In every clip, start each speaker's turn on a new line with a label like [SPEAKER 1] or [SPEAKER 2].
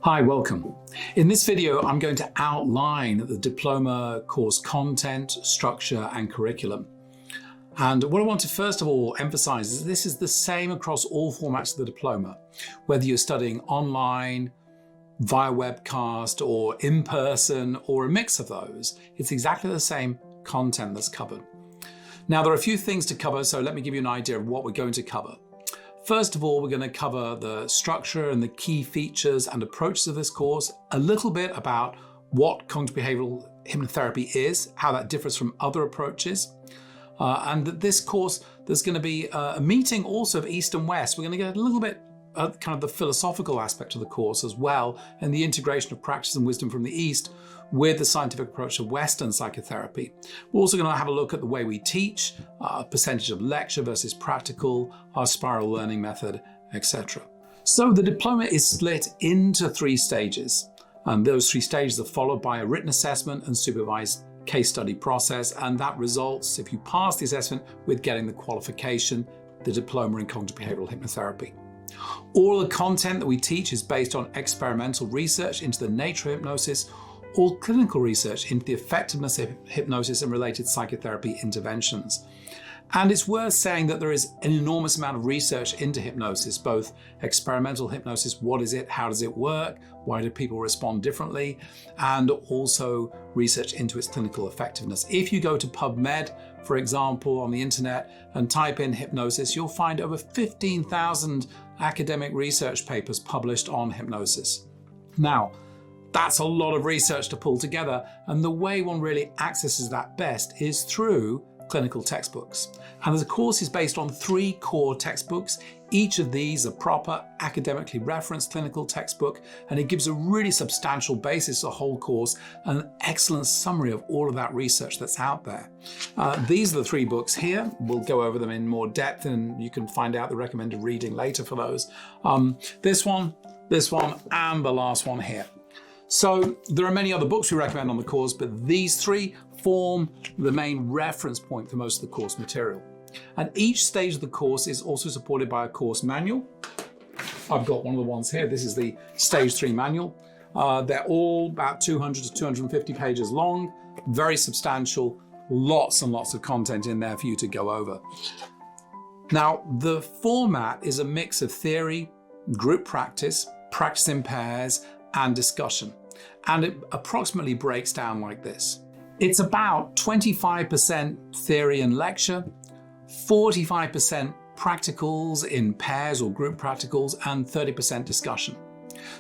[SPEAKER 1] Hi, welcome. In this video, I'm going to outline the diploma course content, structure, and curriculum. And what I want to first of all emphasize is this is the same across all formats of the diploma, whether you're studying online, via webcast, or in person, or a mix of those. It's exactly the same content that's covered. Now, there are a few things to cover, so let me give you an idea of what we're going to cover. First of all, we're going to cover the structure and the key features and approaches of this course, a little bit about what cognitive behavioral hypnotherapy is, how that differs from other approaches, and that this course, there's going to be a meeting also of East and West. We're going to get a little bit kind of the philosophical aspect of the course as well, and the integration of practice and wisdom from the East with the scientific approach of Western psychotherapy. We're also going to have a look at the way we teach, percentage of lecture versus practical, our spiral learning method, etc. So the diploma is split into 3 stages, and those 3 stages are followed by a written assessment and supervised case study process, and that results, if you pass the assessment, with getting the qualification, the diploma in cognitive behavioral hypnotherapy. All the content that we teach is based on experimental research into the nature of hypnosis, or clinical research into the effectiveness of hypnosis and related psychotherapy interventions. And it's worth saying that there is an enormous amount of research into hypnosis, both experimental hypnosis, what is it, how does it work, why do people respond differently, and also research into its clinical effectiveness. If you go to PubMed, for example, on the internet and type in hypnosis, you'll find over 15,000 academic research papers published on hypnosis. Now, that's a lot of research to pull together, and the way one really accesses that best is through clinical textbooks. And the course is based on 3 core textbooks. Each of these are proper academically referenced clinical textbook, and it gives a really substantial basis to the whole course and an excellent summary of all of that research that's out there. These are the 3 books here. We'll go over them in more depth, and you can find out the recommended reading later for those. This one, and the last one here. So there are many other books we recommend on the course, but these 3 form the main reference point for most of the course material. And each stage of the course is also supported by a course manual. I've got one of the ones here. This is the Stage 3 manual. They're all about 200 to 250 pages long, very substantial, lots and lots of content in there for you to go over. Now, the format is a mix of theory, group practice, practice in pairs, and discussion. And it approximately breaks down like this. It's about 25% theory and lecture, 45% practicals in pairs or group practicals, and 30% discussion.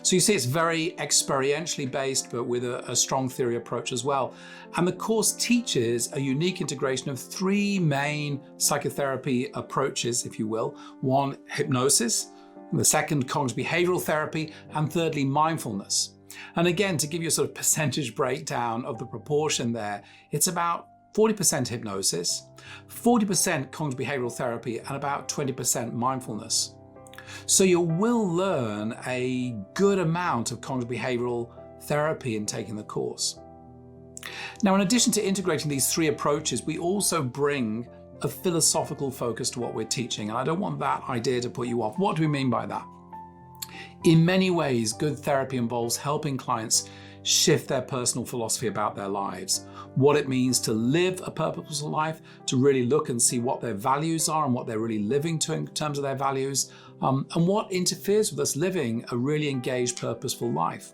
[SPEAKER 1] So you see it's very experientially based, but with a strong theory approach as well. And the course teaches a unique integration of 3 main psychotherapy approaches, if you will. One, hypnosis, the second, cognitive behavioral therapy, and thirdly, mindfulness. And again, to give you a sort of percentage breakdown of the proportion there, it's about 40% hypnosis, 40% cognitive behavioral therapy, and about 20% mindfulness. So you will learn a good amount of cognitive behavioral therapy in taking the course. Now, in addition to integrating these 3 approaches, we also bring a philosophical focus to what we're teaching. And I don't want that idea to put you off. What do we mean by that? In many ways, good therapy involves helping clients shift their personal philosophy about their lives, what it means to live a purposeful life, to really look and see what their values are and what they're really living to in terms of their values, and what interferes with us living a really engaged, purposeful life.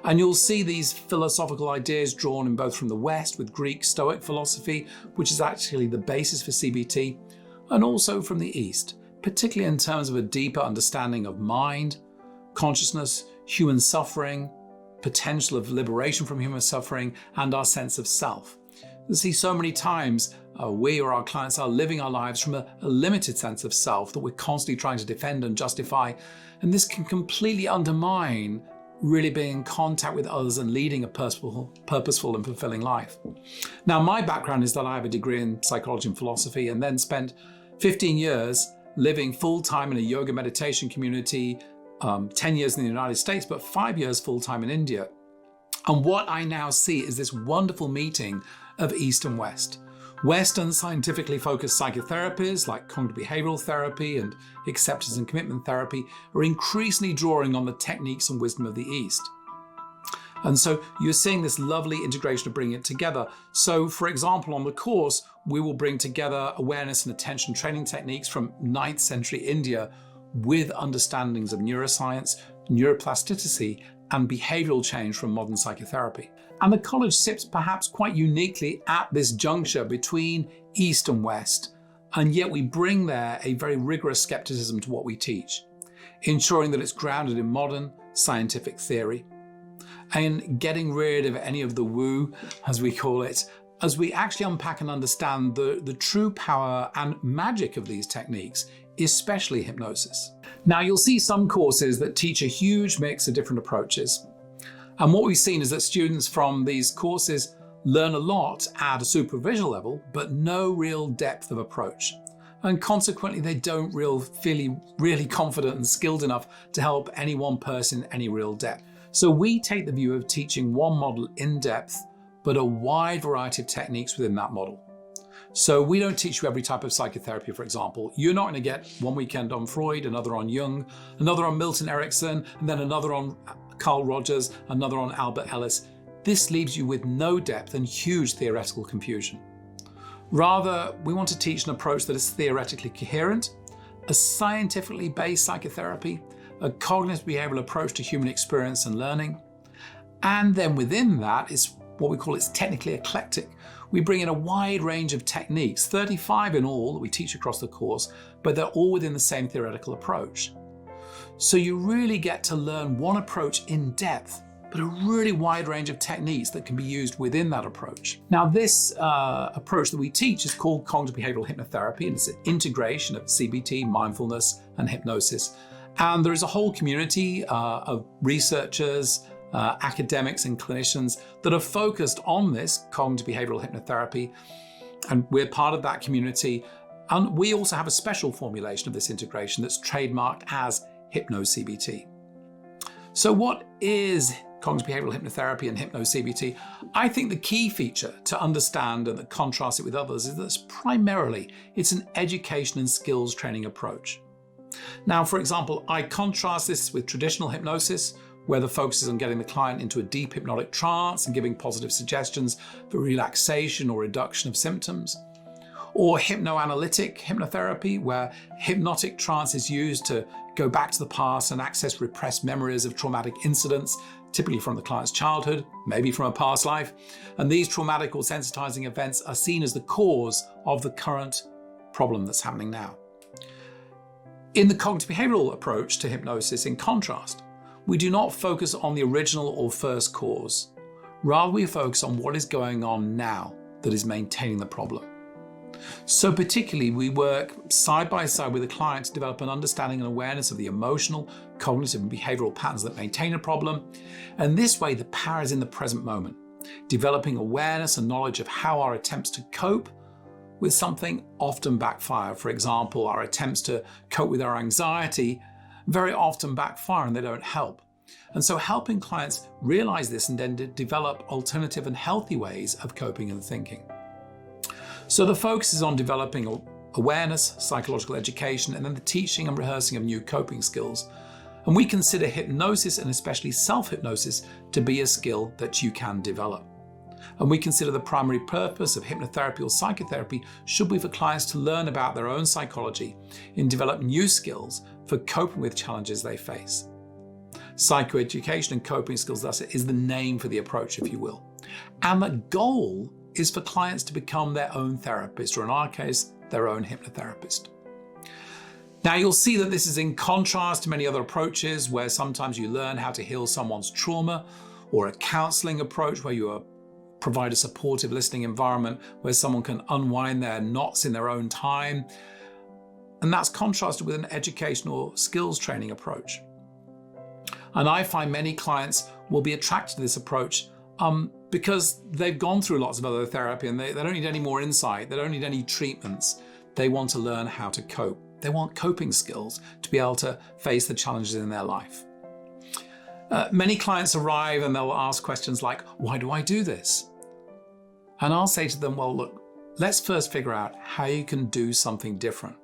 [SPEAKER 1] And you'll see these philosophical ideas drawn in both from the West with Greek Stoic philosophy, which is actually the basis for CBT, and also from the East, particularly in terms of a deeper understanding of mind, consciousness, human suffering, potential of liberation from human suffering, and our sense of self. You see, so many times we or our clients are living our lives from a limited sense of self that we're constantly trying to defend and justify, and this can completely undermine really being in contact with others and leading a purposeful and fulfilling life. Now, my background is that I have a degree in psychology and philosophy, and then spent 15 years living full-time in a yoga meditation community, 10 years in the United States, but 5 years full-time in India. And what I now see is this wonderful meeting of East and West, Western scientifically focused psychotherapies like cognitive behavioral therapy and acceptance and commitment therapy are increasingly drawing on the techniques and wisdom of the East. And so you're seeing this lovely integration of bringing it together. So for example, on the course, we will bring together awareness and attention training techniques from 9th century India with understandings of neuroscience, neuroplasticity, and behavioral change from modern psychotherapy. And the college sits perhaps quite uniquely at this juncture between East and West, and yet we bring there a very rigorous skepticism to what we teach, ensuring that it's grounded in modern scientific theory, and getting rid of any of the woo, as we call it, as we actually unpack and understand the true power and magic of these techniques, especially hypnosis. Now, you'll see some courses that teach a huge mix of different approaches. And what we've seen is that students from these courses learn a lot at a superficial level, but no real depth of approach. And consequently, they don't feel really confident and skilled enough to help any one person any real depth. So we take the view of teaching one model in depth, but a wide variety of techniques within that model. So we don't teach you every type of psychotherapy, for example. You're not going to get one weekend on Freud, another on Jung, another on Milton Erickson, and then another on Carl Rogers, another on Albert Ellis. This leaves you with no depth and huge theoretical confusion. Rather, we want to teach an approach that is theoretically coherent, a scientifically based psychotherapy, a cognitive behavioral approach to human experience and learning. And then within that is what we call it's technically eclectic. We bring in a wide range of techniques, 35 in all that we teach across the course, but they're all within the same theoretical approach. So you really get to learn one approach in depth, but a really wide range of techniques that can be used within that approach. Now, this approach that we teach is called cognitive behavioral hypnotherapy, and it's an integration of CBT, mindfulness, and hypnosis. And there is a whole community of researchers, academics, and clinicians that are focused on this cognitive behavioral hypnotherapy, and we're part of that community. And we also have a special formulation of this integration that's trademarked as Hypno-CBT. So what is cognitive behavioral hypnotherapy and Hypno-CBT? I think the key feature to understand and that contrasts it with others is that it's an education and skills training approach. Now, for example, I contrast this with traditional hypnosis, where the focus is on getting the client into a deep hypnotic trance and giving positive suggestions for relaxation or reduction of symptoms. Or hypnoanalytic hypnotherapy, where hypnotic trance is used to go back to the past and access repressed memories of traumatic incidents, typically from the client's childhood, maybe from a past life. And these traumatic or sensitizing events are seen as the cause of the current problem that's happening now. In the cognitive behavioral approach to hypnosis, in contrast, we do not focus on the original or first cause. Rather, we focus on what is going on now that is maintaining the problem. So particularly, we work side by side with the client to develop an understanding and awareness of the emotional, cognitive, and behavioral patterns that maintain a problem. And this way, the power is in the present moment, developing awareness and knowledge of how our attempts to cope with something often backfire. For example, our attempts to cope with our anxiety very often backfire and they don't help. And so helping clients realize this and then develop alternative and healthy ways of coping and thinking. So the focus is on developing awareness, psychological education, and then the teaching and rehearsing of new coping skills. And we consider hypnosis, and especially self-hypnosis, to be a skill that you can develop. And we consider the primary purpose of hypnotherapy or psychotherapy should be for clients to learn about their own psychology and develop new skills for coping with challenges they face. Psychoeducation and coping skills, thus, is the name for the approach, if you will. And the goal is for clients to become their own therapist, or in our case, their own hypnotherapist. Now, you'll see that this is in contrast to many other approaches where sometimes you learn how to heal someone's trauma, or a counseling approach where you provide a supportive listening environment where someone can unwind their knots in their own time. And that's contrasted with an educational skills training approach. And I find many clients will be attracted to this approach because they've gone through lots of other therapy and they don't need any more insight, they don't need any treatments. They want to learn how to cope. They want coping skills to be able to face the challenges in their life. Many clients arrive and they'll ask questions like, why do I do this? And I'll say to them, well, look, let's first figure out how you can do something different.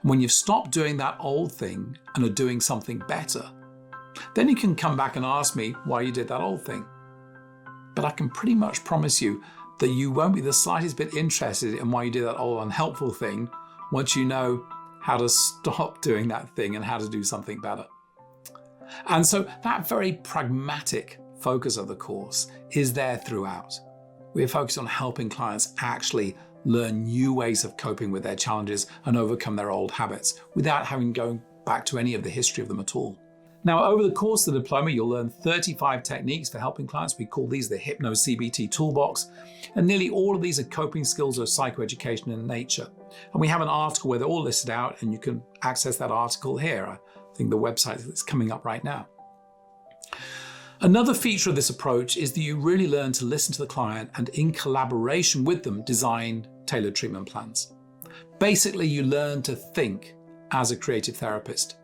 [SPEAKER 1] When you've stopped doing that old thing and are doing something better, then you can come back and ask me why you did that old thing. But I can pretty much promise you that you won't be the slightest bit interested in why you did that old unhelpful thing once you know how to stop doing that thing and how to do something better. And so that very pragmatic focus of the course is there throughout. We're focused on helping clients actually learn new ways of coping with their challenges and overcome their old habits without having to go back to any of the history of them at all. Now, over the course of the diploma, you'll learn 35 techniques for helping clients. We call these the Hypno-CBT Toolbox. And nearly all of these are coping skills or psychoeducation in nature. And we have an article where they're all listed out, and you can access that article here. I think the website that's coming up right now. Another feature of this approach is that you really learn to listen to the client and in collaboration with them, design tailored treatment plans. Basically, you learn to think as a creative therapist.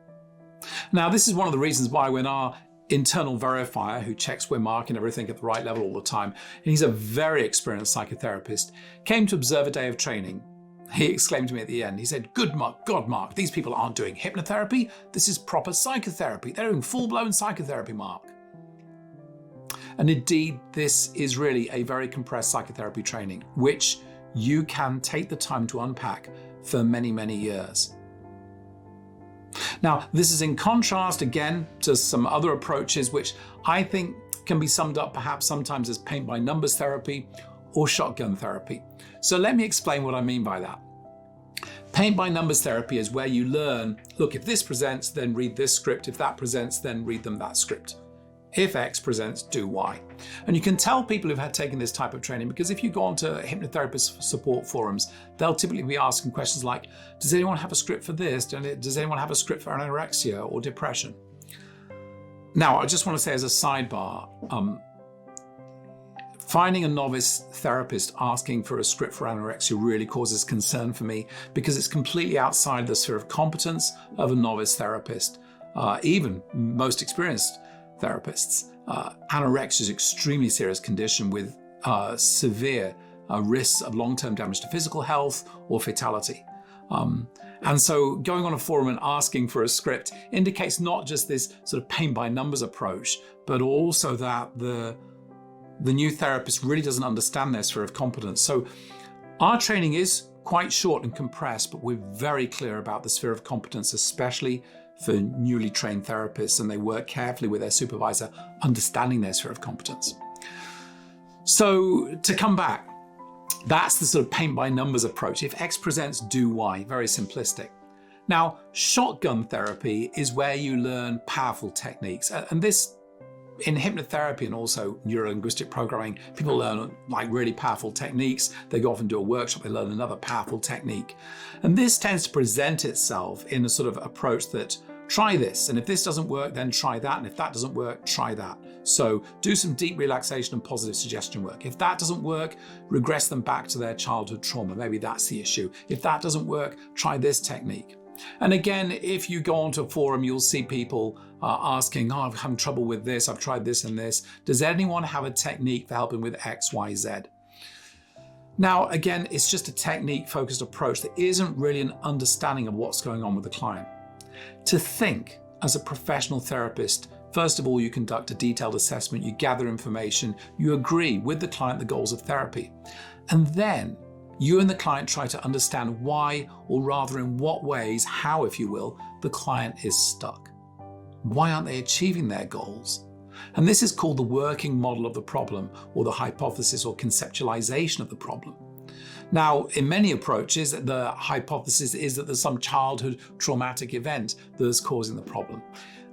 [SPEAKER 1] Now, this is one of the reasons why when our internal verifier, who checks we're marking everything at the right level all the time, and he's a very experienced psychotherapist, came to observe a day of training, he exclaimed to me at the end, he said, God, Mark, these people aren't doing hypnotherapy. This is proper psychotherapy. They're doing full-blown psychotherapy, Mark. And indeed, this is really a very compressed psychotherapy training, which you can take the time to unpack for many, many years. Now, this is in contrast, again, to some other approaches which I think can be summed up perhaps sometimes as paint by numbers therapy or shotgun therapy. So let me explain what I mean by that. Paint by numbers therapy is where you learn, look, if this presents, then read this script. If that presents, then read them that script. If X presents, do Y. And you can tell people who've had taken this type of training, because if you go onto hypnotherapist support forums, they'll typically be asking questions like, does anyone have a script for this? Does anyone have a script for anorexia or depression? Now, I just want to say as a sidebar, finding a novice therapist asking for a script for anorexia really causes concern for me, because it's completely outside the sphere of competence of a novice therapist, even most experienced therapists. Anorexia is an extremely serious condition with severe risks of long-term damage to physical health or fatality. And so going on a forum and asking for a script indicates not just this sort of paint by numbers approach, but also that the new therapist really doesn't understand their sphere of competence. So our training is quite short and compressed, but we're very clear about the sphere of competence, especially for newly trained therapists, and they work carefully with their supervisor, understanding their sphere of competence. So to come back, that's the sort of paint by numbers approach. If X presents, do Y, very simplistic. Now, shotgun therapy is where you learn powerful techniques. And this, in hypnotherapy and also neuro-linguistic programming, people learn like really powerful techniques. They go off and do a workshop, they learn another powerful technique. And this tends to present itself in a sort of approach that, try this, and if this doesn't work, then try that, and if that doesn't work, try that. So do some deep relaxation and positive suggestion work. If that doesn't work, regress them back to their childhood trauma. Maybe that's the issue. If that doesn't work, try this technique. And again, if you go onto a forum, you'll see people asking, oh, I'm having trouble with this, I've tried this and this. Does anyone have a technique for helping with X, Y, Z? Now, again, it's just a technique-focused approach. There isn't really an understanding of what's going on with the client. To think as a professional therapist, first of all, you conduct a detailed assessment, you gather information, you agree with the client the goals of therapy. And then you and the client try to understand why, or rather in what ways, how if you will, the client is stuck. Why aren't they achieving their goals? And this is called the working model of the problem, or the hypothesis or conceptualization of the problem. Now, in many approaches, the hypothesis is that there's some childhood traumatic event that's causing the problem.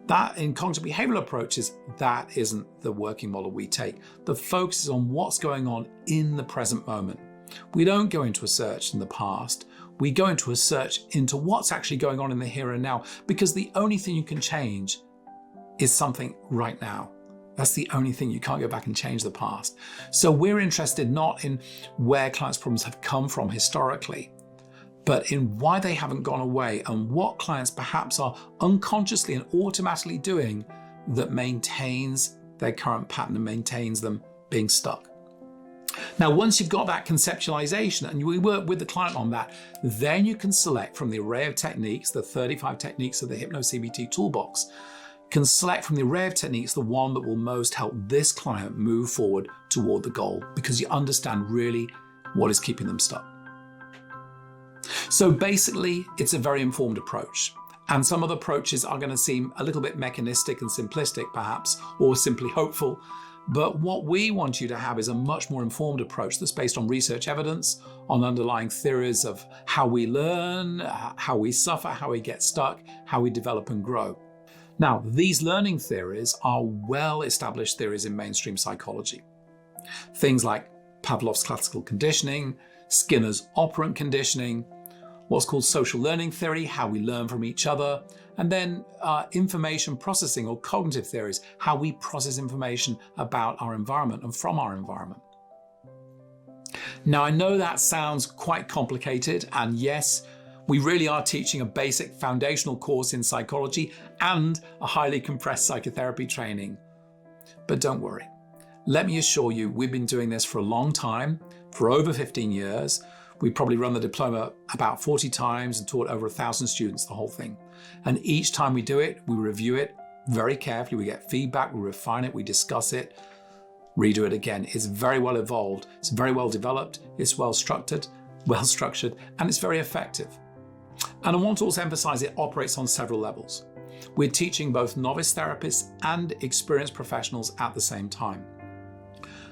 [SPEAKER 1] That, in cognitive behavioral approaches, that isn't the working model we take. The focus is on what's going on in the present moment. We don't go into a search in the past. We go into a search into what's actually going on in the here and now, because the only thing you can change is something right now. That's the only thing. You can't go back and change the past. So we're interested not in where clients' problems have come from historically, but in why they haven't gone away and what clients perhaps are unconsciously and automatically doing that maintains their current pattern and maintains them being stuck. Now, once you've got that conceptualization and we work with the client on that, then you can select from the array of techniques, the 35 techniques of the Hypno-CBT toolbox, can select from the array of techniques the one that will most help this client move forward toward the goal, because you understand really what is keeping them stuck. So basically, it's a very informed approach. And some other approaches are going to seem a little bit mechanistic and simplistic, perhaps, or simply hopeful. But what we want you to have is a much more informed approach that's based on research evidence, on underlying theories of how we learn, how we suffer, how we get stuck, how we develop and grow. Now, these learning theories are well-established theories in mainstream psychology. Things like Pavlov's classical conditioning, Skinner's operant conditioning, what's called social learning theory, how we learn from each other, and then information processing or cognitive theories, how we process information about our environment and from our environment. Now, I know that sounds quite complicated, and yes, we really are teaching a basic foundational course in psychology and a highly compressed psychotherapy training. But don't worry. Let me assure you, we've been doing this for a long time, for over 15 years. We probably run the diploma about 40 times and taught over 1,000 students the whole thing. And each time we do it, we review it very carefully. We get feedback, we refine it, we discuss it, redo it again. It's very well evolved. It's very well developed. It's well structured, and it's very effective. And I want to also emphasize it operates on several levels. We're teaching both novice therapists and experienced professionals at the same time.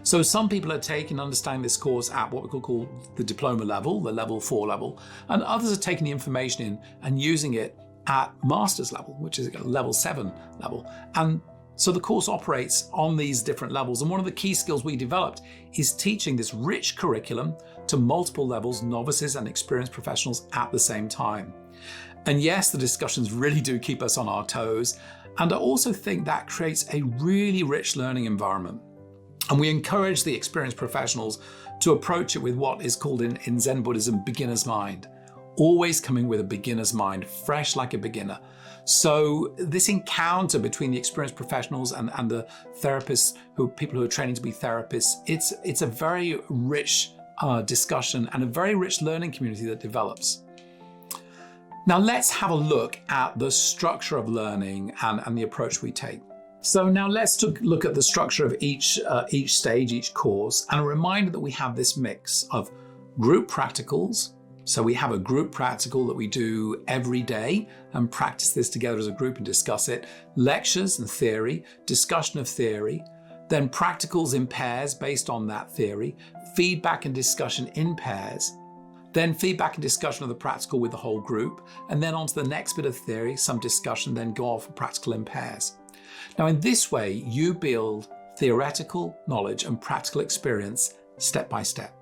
[SPEAKER 1] So some people are taking and understanding this course at what we could call the diploma level, the level 4 level, and others are taking the information in and using it at master's level, which is a level 7 level. And so the course operates on these different levels. And one of the key skills we developed is teaching this rich curriculum to multiple levels, novices and experienced professionals at the same time. And yes, the discussions really do keep us on our toes. And I also think that creates a really rich learning environment. And we encourage the experienced professionals to approach it with what is called in Zen Buddhism, beginner's mind. Always coming with a beginner's mind, fresh like a beginner. So this encounter between the experienced professionals and the therapists, people who are training to be therapists, it's a very rich discussion and a very rich learning community that develops. Now let's have a look at the structure of learning and the approach we take. So now let's look at the structure of each stage, each course, and a reminder that we have this mix of group practicals. So we have a group practical that we do every day and practice this together as a group and discuss it. Lectures and theory, discussion of theory, then practicals in pairs based on that theory, feedback and discussion in pairs, then feedback and discussion of the practical with the whole group, and then on to the next bit of theory, some discussion, then go off for practical in pairs. Now in this way, you build theoretical knowledge and practical experience step by step.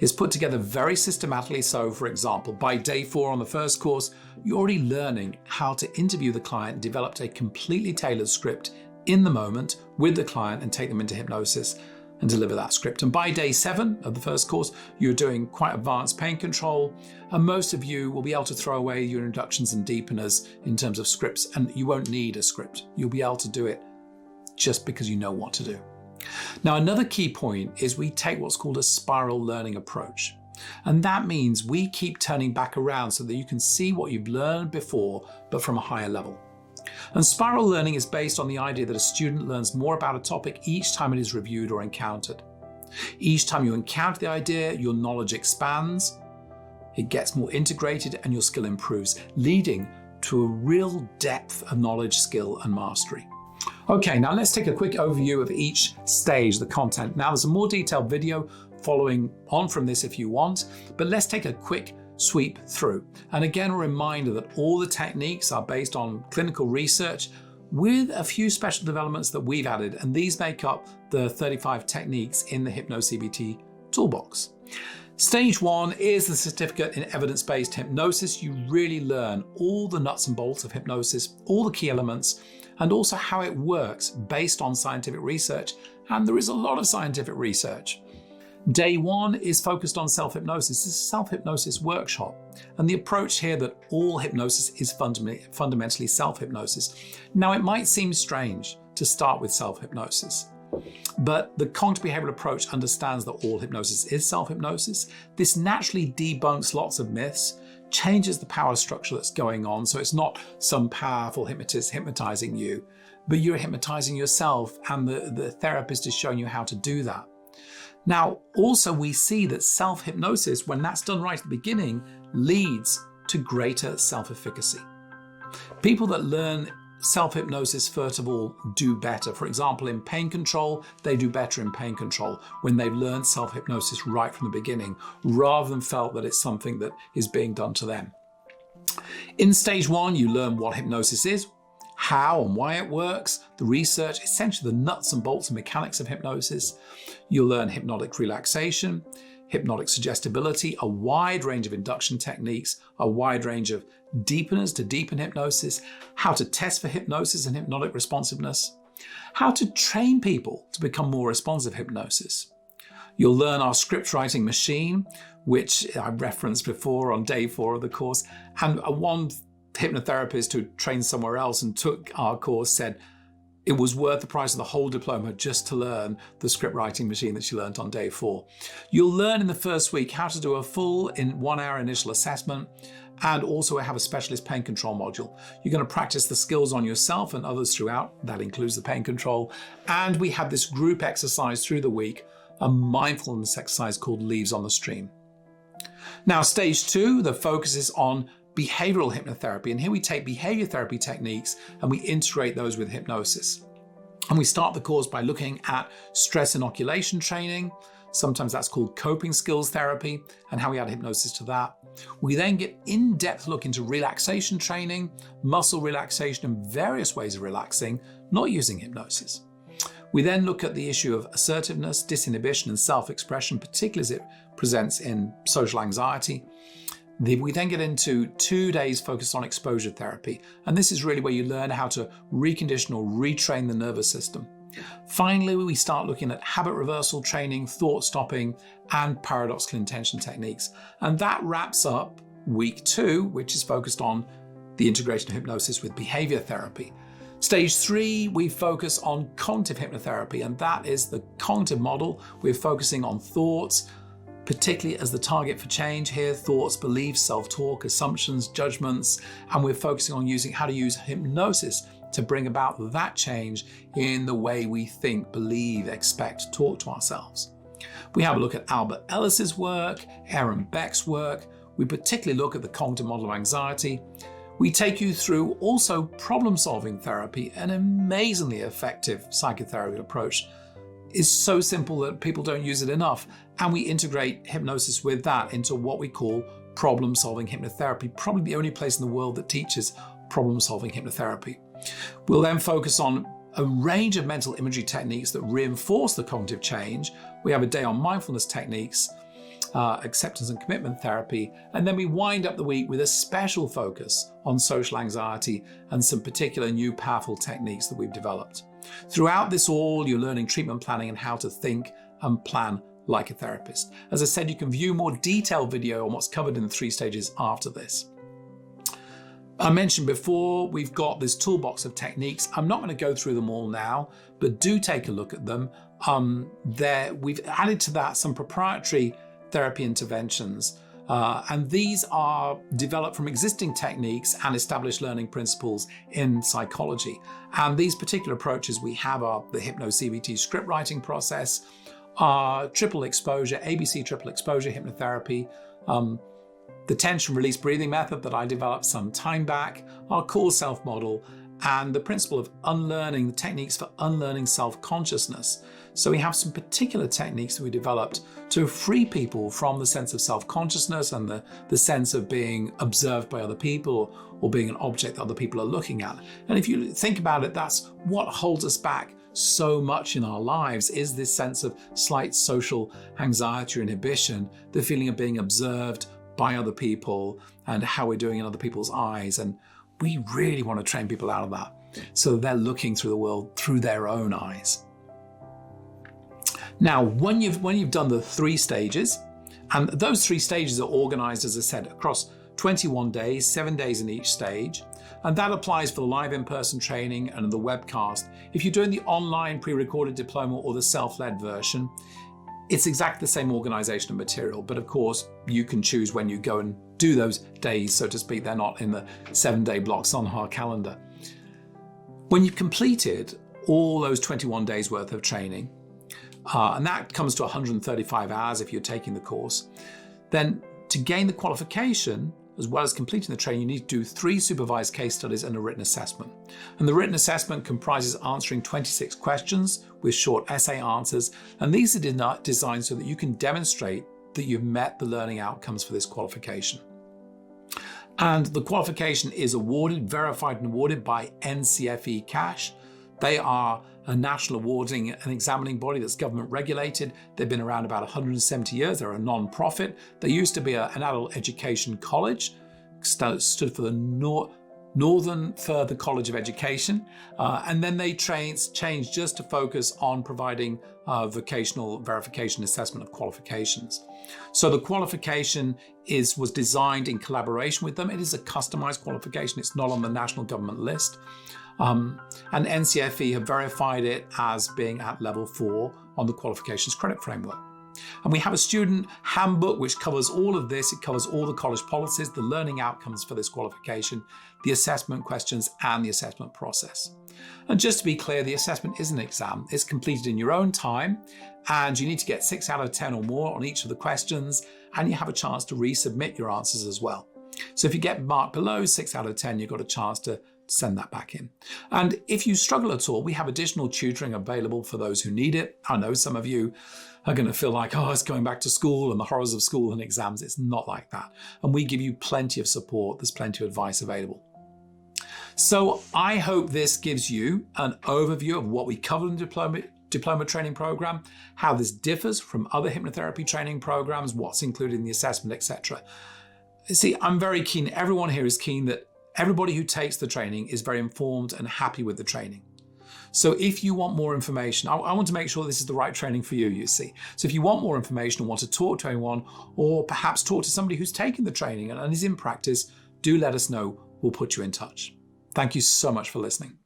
[SPEAKER 1] It's put together very systematically. So for example, by day 4 on the first course, you're already learning how to interview the client, develop a completely tailored script in the moment with the client and take them into hypnosis and deliver that script. And by day 7 of the first course, you're doing quite advanced pain control. And most of you will be able to throw away your introductions and deepeners in terms of scripts, and you won't need a script. You'll be able to do it just because you know what to do. Now, another key point is we take what's called a spiral learning approach. And that means we keep turning back around so that you can see what you've learned before, but from a higher level. And spiral learning is based on the idea that a student learns more about a topic each time it is reviewed or encountered. Each time you encounter the idea, your knowledge expands, it gets more integrated, and your skill improves, leading to a real depth of knowledge, skill, and mastery. Okay, now let's take a quick overview of each stage, the content. Now there's a more detailed video following on from this if you want, but let's take a quick sweep through. And again, a reminder that all the techniques are based on clinical research with a few special developments that we've added, and these make up the 35 techniques in the Hypno-CBT toolbox. Stage 1 is the certificate in evidence-based hypnosis. You really learn all the nuts and bolts of hypnosis, all the key elements, and also how it works based on scientific research. And there is a lot of scientific research. Day 1 is focused on self-hypnosis. It's a self-hypnosis workshop. And the approach here that all hypnosis is fundamentally self-hypnosis. Now, it might seem strange to start with self-hypnosis, But the cognitive behavioral approach understands that all hypnosis is self-hypnosis. This naturally debunks lots of myths, changes the power structure that's going on. So it's not some powerful hypnotist hypnotizing you, but you're hypnotizing yourself, and the therapist is showing you how to do that. Now, also we see that self-hypnosis, when that's done right at the beginning, leads to greater self-efficacy. People that learn self-hypnosis, first of all, do better. For example, in pain control, they do better in pain control when they've learned self-hypnosis right from the beginning, rather than felt that it's something that is being done to them. In stage 1, you learn what hypnosis is, how and why it works, the research, essentially the nuts and bolts and mechanics of hypnosis. You'll learn hypnotic relaxation, hypnotic suggestibility, a wide range of induction techniques, a wide range of deepeners to deepen hypnosis, how to test for hypnosis and hypnotic responsiveness, how to train people to become more responsive hypnosis. You'll learn our script writing machine, which I referenced before on day 4 of the course, and one hypnotherapist who trained somewhere else and took our course said it was worth the price of the whole diploma just to learn the script writing machine that she learned on day 4. You'll learn in the first week how to do a full 1-hour initial assessment, and also have a specialist pain control module. You're going to practice the skills on yourself and others throughout. That includes the pain control. And we have this group exercise through the week, a mindfulness exercise called Leaves on the Stream. Now, stage 2, the focus is on behavioral hypnotherapy. And here we take behavior therapy techniques and we integrate those with hypnosis. And we start the course by looking at stress inoculation training. Sometimes that's called coping skills therapy, and how we add hypnosis to that. We then get in-depth look into relaxation training, muscle relaxation, and various ways of relaxing, not using hypnosis. We then look at the issue of assertiveness, disinhibition, and self-expression, particularly as it presents in social anxiety. We then get into 2 days focused on exposure therapy, and this is really where you learn how to recondition or retrain the nervous system. Finally, we start looking at habit reversal training, thought stopping, and paradoxical intention techniques. And that wraps up week 2, which is focused on the integration of hypnosis with behavior therapy. Stage 3, we focus on cognitive hypnotherapy, and that is the cognitive model. We're focusing on thoughts, particularly as the target for change here, thoughts, beliefs, self-talk, assumptions, judgments, and we're focusing on how to use hypnosis to bring about that change in the way we think, believe, expect, talk to ourselves. We have a look at Albert Ellis's work, Aaron Beck's work. We particularly look at the cognitive model of anxiety. We take you through also problem-solving therapy, an amazingly effective psychotherapy approach. It's so simple that people don't use it enough. And we integrate hypnosis with that into what we call problem-solving hypnotherapy, probably the only place in the world that teaches problem-solving hypnotherapy. We'll then focus on a range of mental imagery techniques that reinforce the cognitive change. We have a day on mindfulness techniques, acceptance and commitment therapy, and then we wind up the week with a special focus on social anxiety and some particular new powerful techniques that we've developed. Throughout this all, you're learning treatment planning and how to think and plan like a therapist. As I said, you can view more detailed video on what's covered in the 3 stages after this. I mentioned before, we've got this toolbox of techniques. I'm not going to go through them all now, but do take a look at them. We've added to that some proprietary therapy interventions, and these are developed from existing techniques and established learning principles in psychology. And these particular approaches we have are the Hypno-CBT script writing process, triple exposure, ABC triple exposure hypnotherapy, the tension release breathing method that I developed some time back, our core self model, and the principle of unlearning, the techniques for unlearning self-consciousness. So we have some particular techniques that we developed to free people from the sense of self-consciousness and the sense of being observed by other people or being an object that other people are looking at. And if you think about it, that's what holds us back so much in our lives, is this sense of slight social anxiety or inhibition, the feeling of being observed by other people and how we're doing in other people's eyes. And we really want to train people out of that so they're looking through the world through their own eyes. Now, when you've done the 3 stages, and those 3 stages are organized, as I said, across 21 days, 7 days in each stage. And that applies for the live in-person training and the webcast. If you're doing the online pre-recorded diploma or the self-led version, it's exactly the same organization and material, but of course you can choose when you go and do those days, so to speak. They're not in the 7-day blocks on our calendar. When you've completed all those 21 days worth of training, and that comes to 135 hours if you're taking the course, then to gain the qualification, as well as completing the training, you need to do 3 supervised case studies and a written assessment. And the written assessment comprises answering 26 questions with short essay answers. And these are designed so that you can demonstrate that you've met the learning outcomes for this qualification. And the qualification is awarded, verified and awarded by NCFE Cash. They are a national awarding and examining body that's government regulated. They've been around about 170 years. They're a non-profit. They used to be an adult education college, stood for the Northern Further College of Education. And then they changed just to focus on providing vocational verification assessment of qualifications. So the qualification was designed in collaboration with them. It is a customized qualification. It's not on the national government list. And NCFE have verified it as being at level 4 on the qualifications credit framework. And we have a student handbook which covers all of this. It covers all the college policies, the learning outcomes for this qualification, the assessment questions, and the assessment process. And just to be clear, the assessment is an exam. It's completed in your own time, and you need to get 6 out of 10 or more on each of the questions, and you have a chance to resubmit your answers as well. So if you get marked below 6 out of 10, you've got a chance to send that back in. And if you struggle at all, we have additional tutoring available for those who need it. I know some of you are going to feel like, oh, it's going back to school and the horrors of school and exams. It's not like that. And we give you plenty of support. There's plenty of advice available. So I hope this gives you an overview of what we cover in the diploma training program, how this differs from other hypnotherapy training programs, what's included in the assessment, etc. See, I'm very keen, everyone here is keen that everybody who takes the training is very informed and happy with the training. So if you want more information, I want to make sure this is the right training for you, you see. So if you want more information and want to talk to anyone, or perhaps talk to somebody who's taken the training and is in practice, do let us know. We'll put you in touch. Thank you so much for listening.